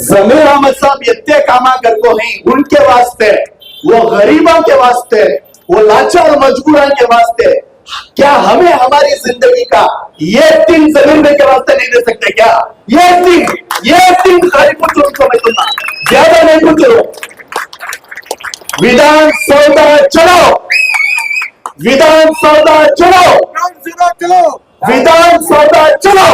जमीर अहमद साहब इतने कामा करको हैं उनके वास्ते, वो गरीबों के वास्ते, वो लाचार मजबूरों के वास्ते, क्या हमें हमारी जिंदगी का ये दिन जमीन के वास्ते नहीं दे सकते क्या? ये दिन खाली पूछ उनको, मैं तुम्हारा ज्यादा नहीं पूछ लो। विधान सौदा चलो, विधान सौदा चलो, विधान सौदा चलो।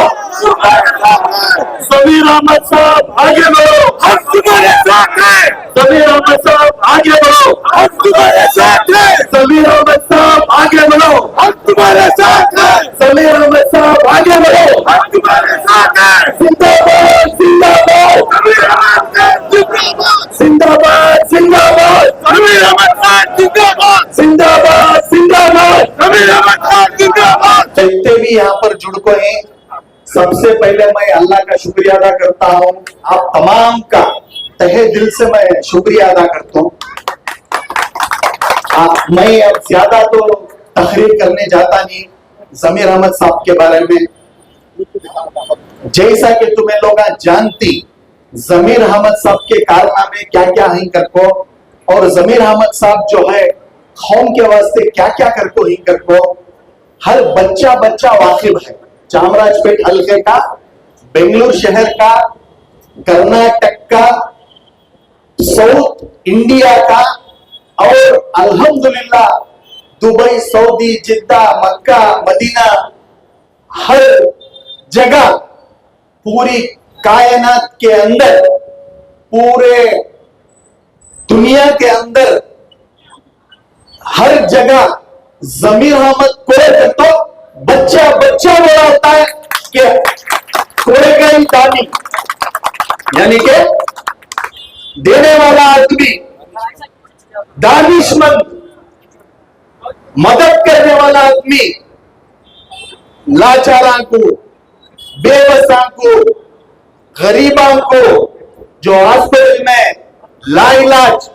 जमीर अहमद साहब आगे बढ़ो, हम तुम्हारे साथ हैं। जमीर अहमद साहब आगे बढ़ो, हम तुम्हारे साथ हैं। जमीर अहमद साहब आगे बढ़ो, हम तुम्हारे साथ हैं। जमीर अहमद साहब आगे बढ़ो, हम तुम्हारे साथ हैं। जिंदाबाद जिंदाबाद जमीर अहमद खान, जिंदाबाद जिंदाबाद जमीर अहमद खान, जिंदाबाद जिंदाबाद जिंदाबाद जमीर अहमद खान, जिंदाबाद। जितने भी यहाँ पर जुड़ को हैं, सबसे पहले मैं अल्लाह का शुक्रिया अदा करता हूँ। आप तमाम का तहे दिल से मैं शुक्रिया अदा करता हूँ। मैं अब ज्यादा तो तकरीर करने जाता नहीं जमीर अहमद साहब के बारे में। जैसा कि तुम्हें लोग जानती जमीर अहमद साहब के कारनामे क्या क्या ही करको, और जमीर अहमद साहब जो है कौम के वास्ते क्या क्या करको ही करको, हर बच्चा वाकिफ है। चामराजपेट हल्के का, बेंगलुरु शहर का, कर्नाटक का, साउथ इंडिया का, और अल्हम्दुलिल्लाह दुबई, सऊदी, जिद्दा, मक्का, मदीना, हर जगह पूरी कायनात के अंदर, पूरे दुनिया के अंदर हर जगह जमीर अहमद कोड़े तो बच्चा बोला होता है कि कोड़े का ही दानी, यानी कि देने वाला आदमी, दानिशमंद, मदद करने वाला आदमी, लाचारों को, बेबसा को, गरीबों को, जो हॉस्पिटल में लाइलाज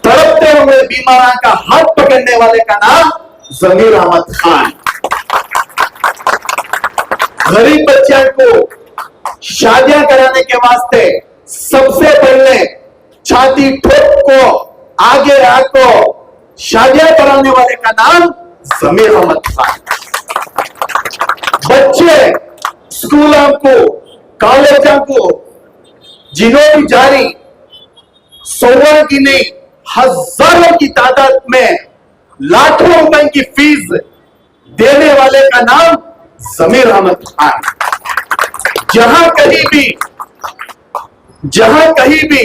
तड़पते हुए बीमारों का हाथ पकड़ने वाले का नाम जमीर अहमद खान। गरीब बच्चों को शादियां कराने के वास्ते सबसे पहले छाती ठोक को आगे रखो शादियां कराने वाले का नाम जमीर अहमद खान। बच्चे स्कूलों को, कॉलेजों को, जिन्हों भी जारी सौों की नहीं हजारों की तादाद में लाखों रुपए की फीस देने वाले का नाम जमीर अहमद खान। जहां कहीं भी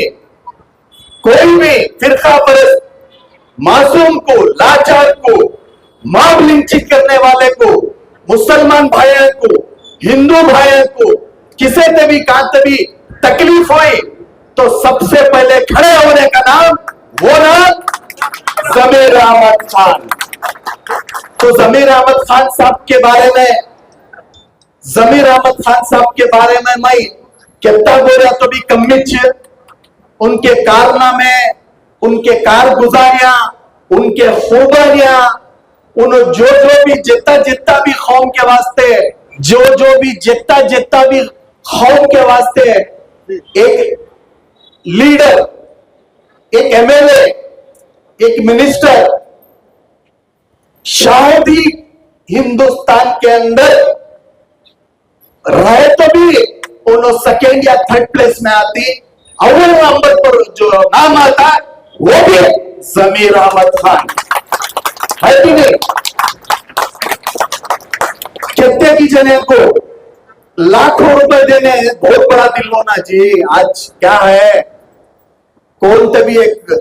कोई भी फिरका परस्त मासूम को, लाचार को, मॉब लिंचिंग करने वाले को, मुसलमान भाइयों को, हिंदू भाइयों को किसी से भी कहां भी तकलीफ हुई तो सबसे पहले खड़े होने का नाम वो नाम जमीर अहमद खान। तो जमीर अहमद खान साहब के बारे में मैं कितना बोला तो भी कम है। उनके कारनामे, उनके कारगुजारियां, उनके खूबियां, उन जो भी जितना भी कौम के वास्ते, जो भी जितना भी कौम के वास्ते एक लीडर, एक एमएलए, एक मिनिस्टर शायदी हिंदुस्तान के अंदर रहे तो भी उन्होंने सेकेंड या थर्ड प्लेस में आती, अव्वल नंबर पर जो नाम आता वो भी जमीर अहमद खान है कि नहीं। कितने की जने को लाखों रुपए देने बहुत बड़ा दिल होना चाहिए। आज क्या है, कौन तभी एक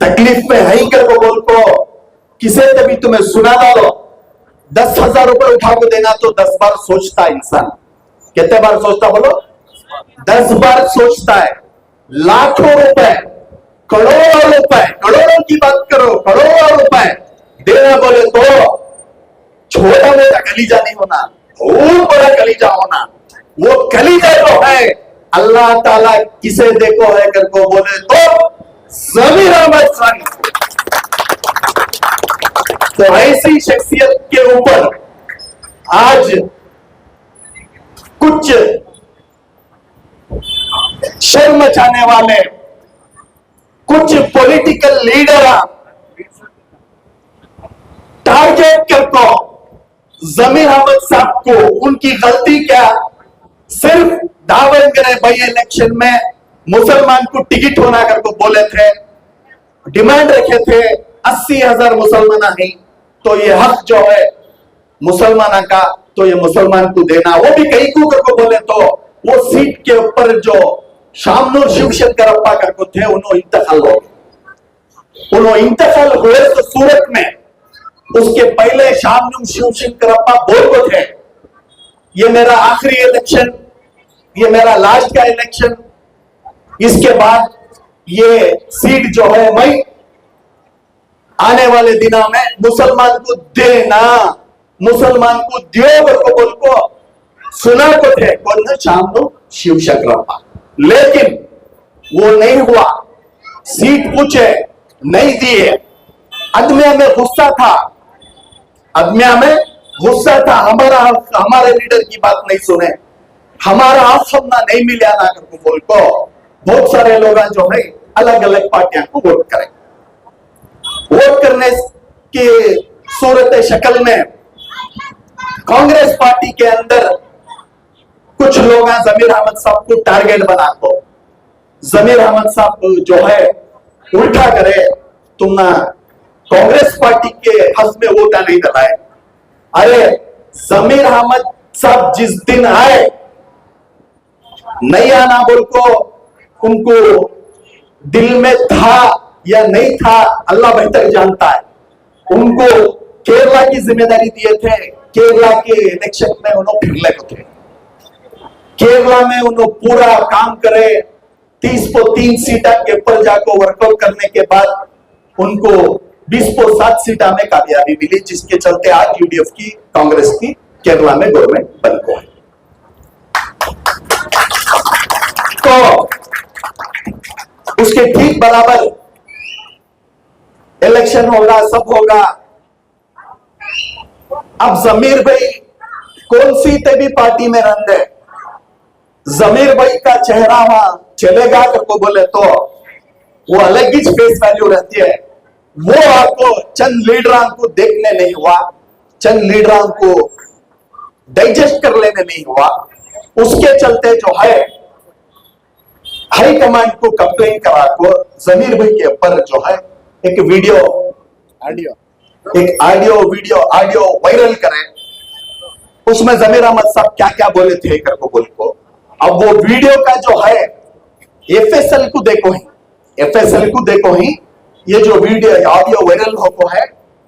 तकलीफ में है कर को बोल को किसे तभी तुम्हें सुना डालो 10,000 रुपए उठा को देना तो 10 बार सोचता है इंसान। कितने बार सोचता बोलो? 10 बार सोचता है। लाखों रुपए, करोड़ों की बात करो, करोड़ों रुपए देना बोले तो छोटा मोटा कलीजा नहीं होना, बहुत बड़ा कलीजा होना। वो कलीजा जो है अल्लाह ताला किसे देखो है करको बोले तो जमीर अहमद खान। तो ऐसी शख्सियत के ऊपर आज कुछ शर्म मचाने वाले कुछ पॉलिटिकल लीडर टारगेट करको जमीर अहमद साहब को, उनकी गलती क्या, सिर्फ दावनगरे बाई इलेक्शन में मुसलमान को टिकट होना करको बोले थे, डिमांड रखे थे 80,000 मुसलमान ही, तो ये हक जो है मुसलमान का, तो ये मुसलमान को देना, वो भी कई को करको बोले, तो वो सीट के ऊपर जो शामनूर शिवशंकरप्पा करको थे, उन्होंने इंतकाल हो गए। उन्होंने इंतकाल हुए तो सूरत में, उसके पहले शामनूर शिवशंकरप्पा बोलते थे ये मेरा आखिरी इलेक्शन, ये मेरा लास्ट का इलेक्शन, इसके बाद ये सीट जो है मैं आने वाले दिनों में मुसलमान को देना, मुसलमान को दियो को बोल को सुना को थे कौन, शामनूर शिवशंकरप्पा। लेकिन वो नहीं हुआ, सीट पूछे नहीं दिए, आदमिया में गुस्सा था, आदमिया में गुस्सा था, हमारे लीडर की बात नहीं सुने, हमारा आसमना नहीं मिला ना करके बोल को बहुत सारे लोग जो है अलग अलग पार्टियां को वोट करें। वोट करने की सूरत शक्ल में कांग्रेस पार्टी के अंदर कुछ लोग जमीर अहमद साहब को टारगेट बना को, जमीर अहमद साहब जो है उल्टा करे, तुम ना कांग्रेस पार्टी के हक में वोटा नहीं दलाए। अरे जमीर अहमद साहब जिस दिन आए, नहीं आना बोल को उनको दिल में था या नहीं था अल्लाह बेहतर जानता है। उनको केरला की जिम्मेदारी दिए थे, केरला के इलेक्शन में उन्होंने फिरले को थे, केरला में उन्होंने पूरा काम करे, 30 को 3 सीटा के ऊपर जाकर वर्कआउट करने के बाद उनको 20 को 7 सीटा में कामयाबी मिली, जिसके चलते आज यूडीएफ की, कांग्रेस की केरला में गवर्नमेंट बन को है। तो उसके ठीक बराबर इलेक्शन होगा, सब होगा। अब जमीर भाई कौन सी भी पार्टी में रहते, जमीर भाई का चेहरा वहां चलेगा को बोले तो वो अलग ही फेस वैल्यू रहती है। वो आपको चंद लीडरों को देखने नहीं हुआ, चंद लीडरों को डाइजेस्ट कर लेने नहीं हुआ, उसके चलते जो है हाई कमांड को कंप्लेन करा को जमीर भाई के ऊपर जो है एक वीडियो ऑडियो वायरल करें, उसमें जमीर अहमद साहब क्या क्या बोले थे करको बोल को। अब वो वीडियो का जो है एफएसएल को देखो ही ये जो वीडियो ऑडियो वायरल हो है,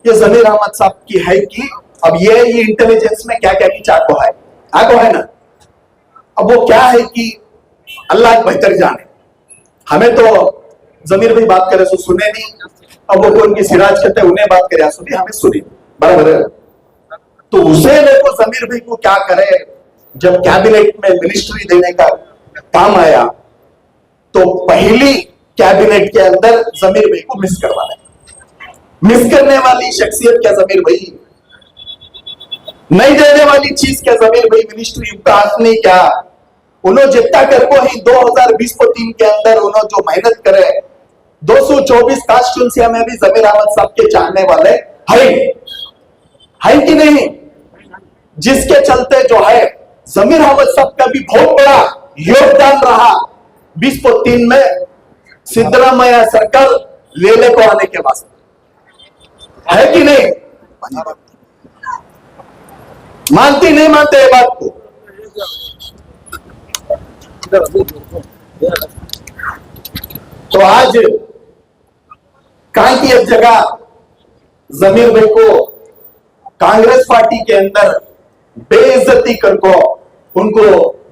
ये जमीर अहमद साहब की है कि अब ये इंटेलिजेंस में क्या क्या की चाको है ना। अब वो क्या है कि अल्लाह बेहतर जाने, हमें तो जमीर भाई बात करे सो सुने नहीं, अब वो उनकी सिराज कहते उन्हें बात करे सुनी, हमें सुनी बराबर है। तो उसे देखो जमीर भाई को क्या करे, जब कैबिनेट में मिनिस्ट्री देने का काम आया तो पहली कैबिनेट के अंदर जमीर भाई को मिस करवाना, मिस करने वाली शख्सियत क्या जमीर भाई, नहीं देने वाली चीज क्या जमीर भाई, मिनिस्ट्री नहीं क्या, उन्होंने जितना कर को ही 2020-23 के अंदर उन्होंने जो मेहनत करे, 224 कॉन्स्टिट्यूंसी में भी जमीर अहमद साहब के चाहने वाले है कि नहीं, जिसके चलते जो है जमीर अहमद साहब का भी बहुत बड़ा योगदान रहा 20-23 में सिद्धरामैया सरकार लेने को आने के वास्ते, है कि नहीं, मानती नहीं मानते ये बात को। तो आज कहीं की एक जगह जमीर भाई को कांग्रेस पार्टी के अंदर बेइज्जती करको उनको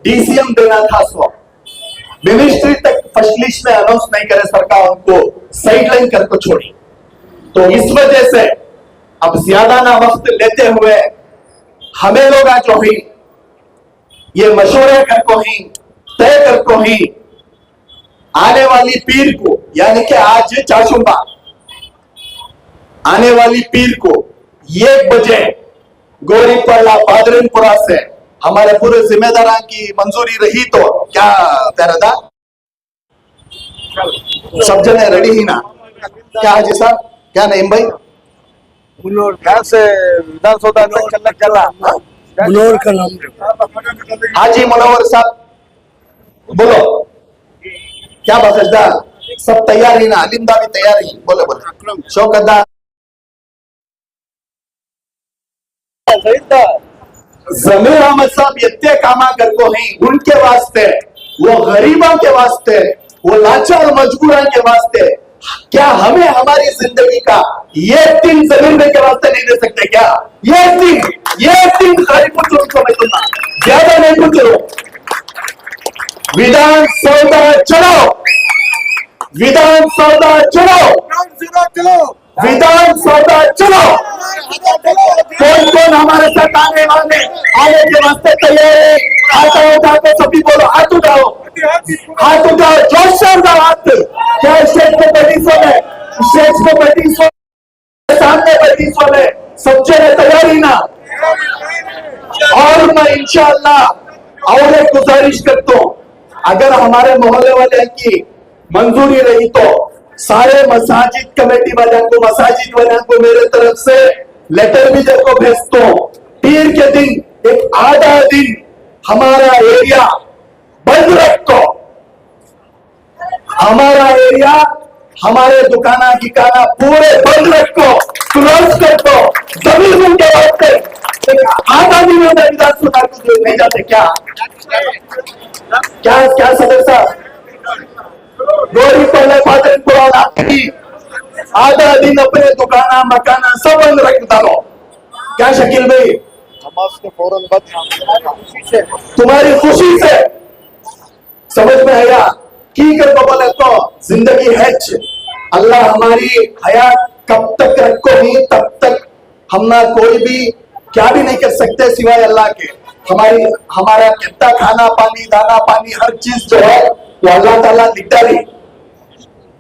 डीसीएम देना था, सो मिनिस्ट्री तक फर्स्ट लिस्ट में अनाउंस नहीं करे, सरकार उनको साइडलाइन करको छोड़ी। तो इस वजह से अब ज्यादा ना वक्त लेते हुए हमें लोग जो ही ये मशवरे करको ही तय करको ही आने वाली पीर को, यानी कि आज चाशुंबा आने वाली पीर को 1 बजे गोरीपाड़ा पादरीनपुरा से हमारे पूरे जिम्मेदारों की मंजूरी रही तो क्या तेरा सब जने रेडी ही ना? क्या हाजी साहब, क्या नईम भाई? क्या से विधानसभा चला मनोहर का नाम हाजी मुनव्वर साहब बोलो, क्या बखशदा? सब तैयार ही ना? अलिमदा भी तैयार ही? बोले बोले शौकतदा जमीर अहमद साहब यत्ते कामा करको हैं उनके वास्ते, वो गरीबों के वास्ते, वो लाचार मजबूरों के वास्ते। क्या हमें हमारी जिंदगी का ये दिन जमीन के वास्ते नहीं दे सकते क्या? ये दिन खाली पूछ लो उनको, मैं सुनना ज्यादा नहीं पूछ लो। विधानसभा चलो, विधानसभा चलो, विधानसभा चलो। कौन कौन हमारे साथ आने के वास्ते तैयार है? हाथ उठा के सभी बोलो, हाथ उठाओ, हाथ उठाओ, जोश से उठाओ हाथ। क्या स्टेज पे बैठी सो है? स्टेज पे बैठी सो, सामने बैठी सो है, सब जगह तैयार ही ना? और मैं इंशाअल्लाह और एक गुजारिश करता हूँ, अगर हमारे मोहल्ले वाले की मंजूरी रही तो सारे मसाजिद कमेटी वालों को, मसाजिद वालों को मेरे तरफ से लेटर भी देखो भेजता हूँ। पीर के दिन एक आधा दिन हमारा एरिया बंद रखो, हमारा एरिया, हमारे दुकाना ठिकाना पूरे बंद रखो, क्लोज कर दो। जमीन के वास्ते आधा दिन में विधानसभा को नहीं जाते क्या? क्या सदर साहब, गोरी पहले पात्र पुराना आधा दिन अपने दुकाना मकाना सब बंद रख डालो। क्या शकील भाई, फौरन तुम्हारी खुशी से समझ में आया की कर बोले तो जिंदगी है। अल्लाह हमारी हयात कब तक रखो ही तब तक हम ना कोई भी क्या भी नहीं कर सकते सिवाय अल्लाह के। हमारा कितना खाना पानी दाना पानी हर चीज जो है वो अल्लाह ताला दिखता रही।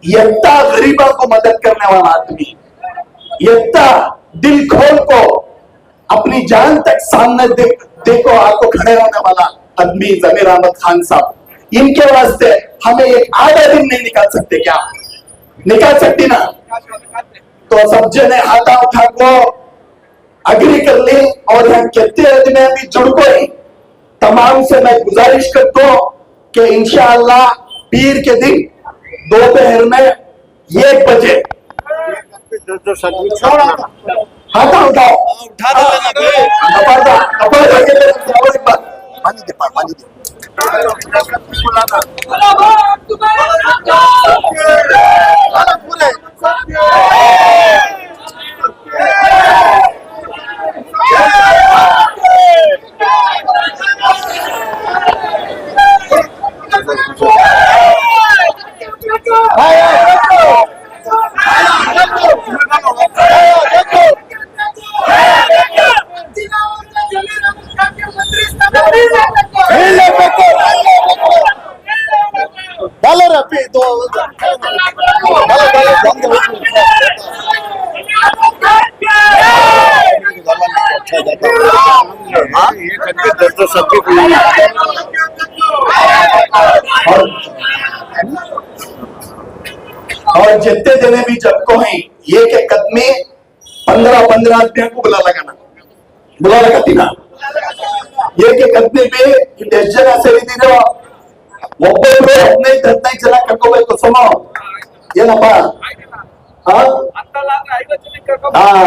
यत्ता गरीबों को मदद करने वाला आदमी, यत्ता दिल खोल को अपनी जान तक सामने देखो आपको खड़े होने वाला आदमी जमीर अहमद खान साहब, इनके वास्ते हमें एक आधा दिन नहीं निकाल सकते क्या? निकाल सकती ना? तो सब जने हाथा उठा को अग्री कर ली और यहाँ कहते आदमी भी जुड़ को ही तमाम से मैं गुजारिश करता हूँ कि इंशाअल्लाह पीर के दिन दोपहर में 1 बजे हाथा उठाओ, पानी दे और जितने जने भी जब को हैं ये के कदमे 15 आदमियों को बुला लगाती ना ये के कदमे पे जन से ಒಬ್ಬೊಬ್ರು 15 ಜನ ಕರ್ಕೋಬೇಕು ಸಮ ಏನಪ್ಪ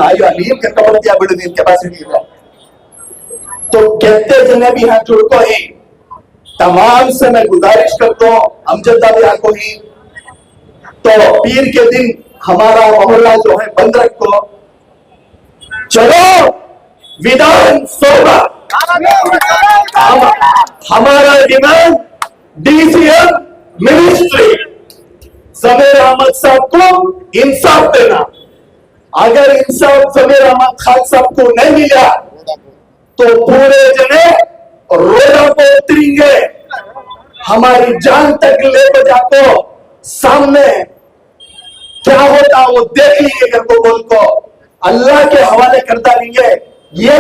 ಅಯ್ಯೋ ನೀನ್ ಕರ್ಕೊಂಡ್ಬರ್ತೀಯ ಬಿಡು ನಿನ್ ಕೆಪಾಸಿಟಿ ಇದೆ तो कहते जने भी यहाँ जुड़ को ही तमाम से मैं गुजारिश करता हूँ अमजद भी आको ही तो पीर के दिन हमारा मोहल्ला जो है बंद रखो चलो विधानसभा हमारा डिमांड डीसीएम मिनिस्ट्री जमीर अहमद साहब को इंसाफ देना अगर इंसाफ जमीर अहमद खान साहब को नहीं मिला तो पूरे जने रोडों को उतरेंगे हमारी जान तक ले बजा को सामने क्या होता वो देख लेंगे करको बोल को अल्लाह के हवाले करता रहेंगे ये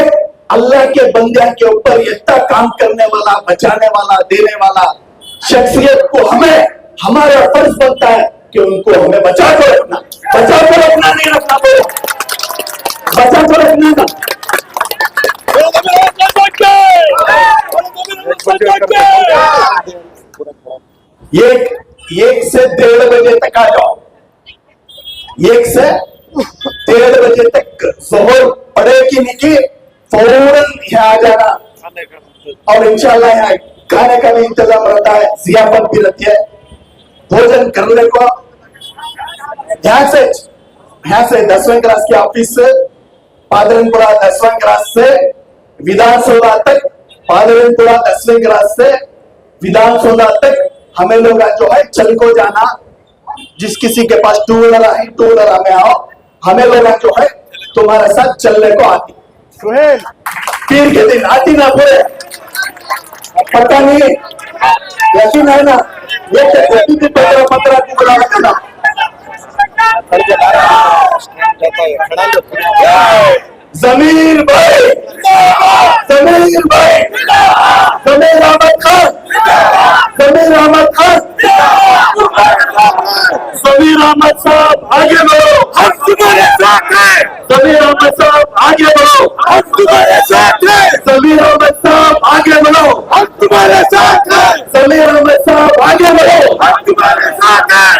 अल्लाह के बंदे के ऊपर इतना काम करने वाला बचाने वाला देने वाला शख्सियत को हमें हमारा फर्ज बनता है कि उनको हमें बचा कर रखना, नहीं रखना पड़ेगा, बचा कर रखना ना। एक से 1:30 बजे तक आ जाओ, 1 से 1:30 बजे तक जोहर पड़े कि नहीं कि फौरन यहाँ आ जाना। और इंशाल्लाह यहाँ खाने का भी इंतजाम रहता है, जियाफत भी रहती है, भोजन करने को। यहाँ से 10वें क्लास के ऑफिस से पादरनपुरा 10वां क्लास से विधानसौधा तक, पादरनपुरा 10वें क्लास से विधानसौधा तक हमें लोग जो है चल को जाना। जिस किसी के पास 2 व्हीलर है, 2 व्हीलर हमें आओ, हमें लोग जो है तुम्हारे साथ चलने को आती। पीर के दिन आती ना पूरे, पता नहीं, यकीन है ना? ये 15 की बुला देना। जमीर भाई, जमीर अहमद खान, जमीर अहमद साहब आगे बढ़ो, हम तुम्हारे साथ हैं। जमीर अहमद साहब आगे बढ़ो, हम तुम्हारे साथ हैं। जमीर अहमद साहब आगे बढ़ो, हम तुम्हारे साथ हैं। जमीर अहमद साहब आगे बढ़ो, हम तुम्हारे साथ हैं।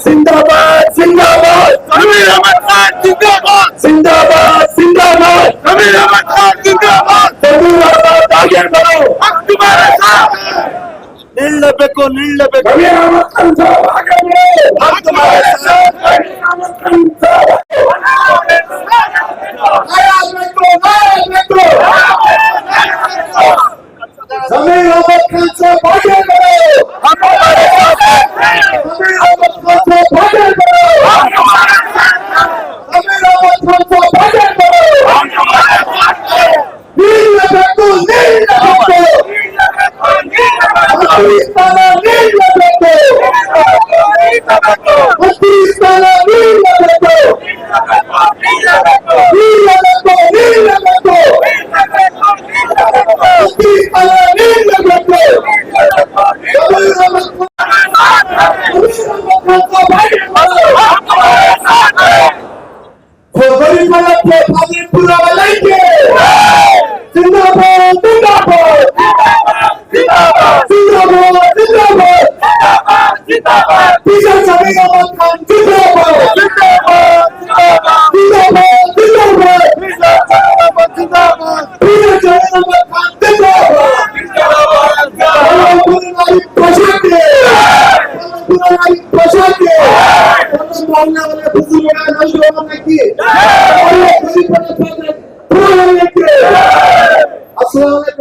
जिंदाबाद जिंदाबाद जमीर अहमद खान, जिंदाबाद जिंदाबाद जमीर अहमद खान, जिंदाबाद जिंदाबाद जमीर अहमद खान, जिंदाबाद। जमीर अहमद आगे बढ़ो, हम तुम्हारे साथ हैं। ನಿಲ್ಲಬೇಕು जमीर अहमद खान साहब आगे बढ़ो, हम तुम्हारे साथ हैं। जमीर अहमद खान साहब आगे बढ़ो, हम तुम्हारे साथ हैं। जमीर अहमद खान साहब आगे बढ़ो, हम तुम्हारे साथ हैं। जमीर अहमद खान साहब आगे बढ़ो, हम तुम्हारे साथ हैं। निಲ್ಲಬೇಕು ಪಾಕಿಸ್ತಾನ ನಿಲ್ಲಬೇಕು, ಪಾಕಿಸ್ತಾನ ನಿಲ್ಲಬೇಕು, पूरा वालेंगे। जिंदाबाद जिंदाबाद जिंदाबाद जिंदाबाद पीछे जमीर अहमद खान, जिंदाबाद जिंदाबाद जिंदाबाद जिंदाबाद पीछे जमीर अहमद खान, जिंदाबाद बुजुर्ग